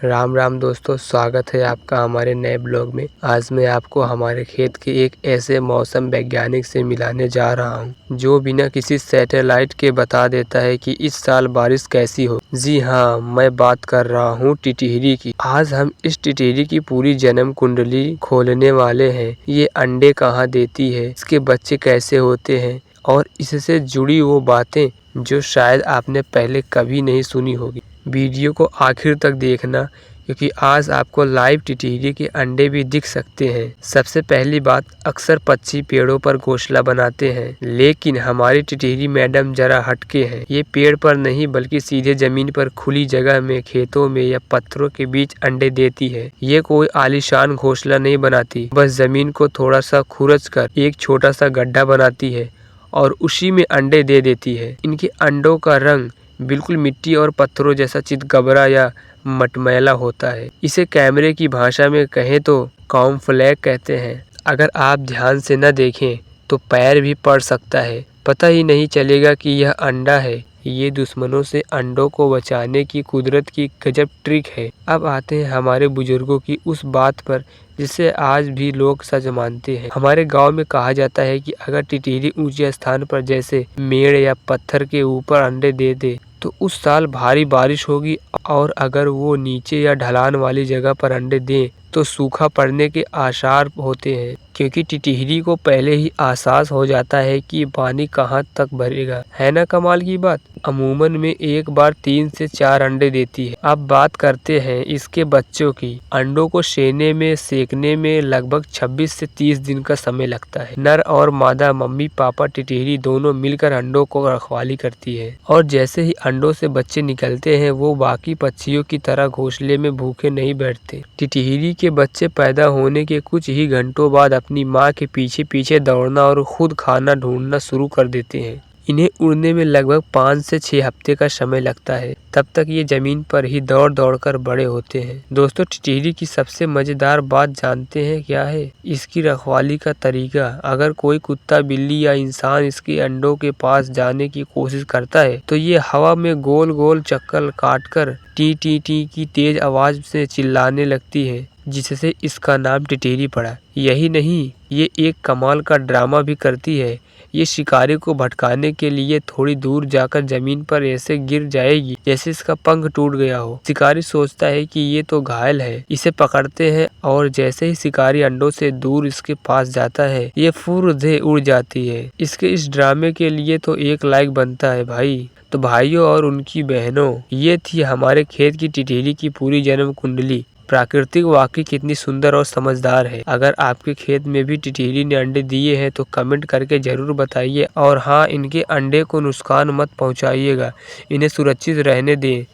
राम राम दोस्तों, स्वागत है आपका हमारे नए ब्लॉग में। आज मैं आपको हमारे खेत के एक ऐसे मौसम वैज्ञानिक से मिलाने जा रहा हूं, जो बिना किसी सैटेलाइट के बता देता है कि इस साल बारिश कैसी हो। जी हाँ, मैं बात कर रहा हूं टिटहिरी की। आज हम इस टिटहिरी की पूरी जन्म कुंडली खोलने वाले हैं। ये अंडे कहाँ देती है, इसके बच्चे कैसे होते हैं और इससे जुड़ी वो बातें जो शायद आपने पहले कभी नहीं सुनी होगी। वीडियो को आखिर तक देखना, क्योंकि आज आपको लाइव टिटहिरी के अंडे भी दिख सकते हैं। सबसे पहली बात, अक्सर पक्षी पेड़ों पर घोंसला बनाते हैं, लेकिन हमारी टिटहिरी मैडम जरा हटके हैं। ये पेड़ पर नहीं बल्कि सीधे जमीन पर खुली जगह में, खेतों में या पत्थरों के बीच अंडे देती है। ये कोई आलीशान घोंसला नहीं बनाती, बस जमीन को थोड़ा सा खुरच कर एक छोटा सा गड्ढा बनाती है और उसी में अंडे दे देती है। इनके अंडों का रंग बिल्कुल मिट्टी और पत्थरों जैसा चितकबरा या मटमैला होता है। इसे कैमरे की भाषा में कहें तो कॉर्नफ्लेक्स कहते हैं। अगर आप ध्यान से न देखें तो पैर भी पड़ सकता है, पता ही नहीं चलेगा कि यह अंडा है। ये दुश्मनों से अंडों को बचाने की कुदरत की गजब ट्रिक है। अब आते हैं हमारे बुजुर्गों की उस बात पर जिसे आज भी लोग सच मानते हैं। हमारे गांव में कहा जाता है कि अगर टिटहिरी ऊंचे स्थान पर जैसे मेड़ या पत्थर के ऊपर अंडे दे दे तो उस साल भारी बारिश होगी, और अगर वो नीचे या ढलान वाली जगह पर अंडे दें तो सूखा पड़ने के आसार होते हैं, क्योंकि टिटहिरी को पहले ही एहसास हो जाता है कि पानी कहाँ तक भरेगा। है ना कमाल की बात। अमूमन में एक बार 3 से 4 अंडे देती है। अब बात करते हैं इसके बच्चों की। अंडों को सेकने में लगभग 26 से 30 दिन का समय लगता है। नर और मादा मम्मी पापा टिटहिरी दोनों मिलकर अंडों को रखवाली करती है, और जैसे ही अंडों से बच्चे निकलते हैं वो बाकी पक्षियों की तरह घोंसले में भूखे नहीं बैठते। टिटहिरी के बच्चे पैदा होने के कुछ ही घंटों बाद अपनी माँ के पीछे पीछे दौड़ना और खुद खाना ढूंढना शुरू कर देते हैं। इन्हें उड़ने में लगभग 5 से 6 हफ्ते का समय लगता है। तब तक ये जमीन पर ही दौड़ दौड़ कर बड़े होते हैं। दोस्तों, टिटहिरी की सबसे मजेदार बात जानते हैं क्या है? इसकी रखवाली का तरीका। अगर कोई कुत्ता, बिल्ली या इंसान इसके अंडों के पास जाने की कोशिश करता है तो ये हवा में गोल गोल चक्कर काटकर टी टी टी की तेज आवाज से चिल्लाने लगती है, जिससे इसका नाम टिटहिरी पड़ा। यही नहीं, ये एक कमाल का ड्रामा भी करती है। ये शिकारी को भटकाने के लिए थोड़ी दूर जाकर जमीन पर ऐसे गिर जाएगी जैसे इसका पंख टूट गया हो। शिकारी सोचता है कि ये तो घायल है, इसे पकड़ते हैं, और जैसे ही शिकारी अंडों से दूर इसके पास जाता है ये फुर्र उड़ जाती है। इसके इस ड्रामे के लिए तो 1 लाइक बनता है भाई। तो भाइयों और उनकी बहनों, ये थी हमारे खेत की टिटहिरी की पूरी जन्म कुंडली। प्राकृतिक वाकई कितनी सुंदर और समझदार है। अगर आपके खेत में भी टिटहिरी ने अंडे दिए हैं तो कमेंट करके जरूर बताइए, और हाँ, इनके अंडे को नुकसान मत पहुंचाइएगा, इन्हें सुरक्षित रहने दें।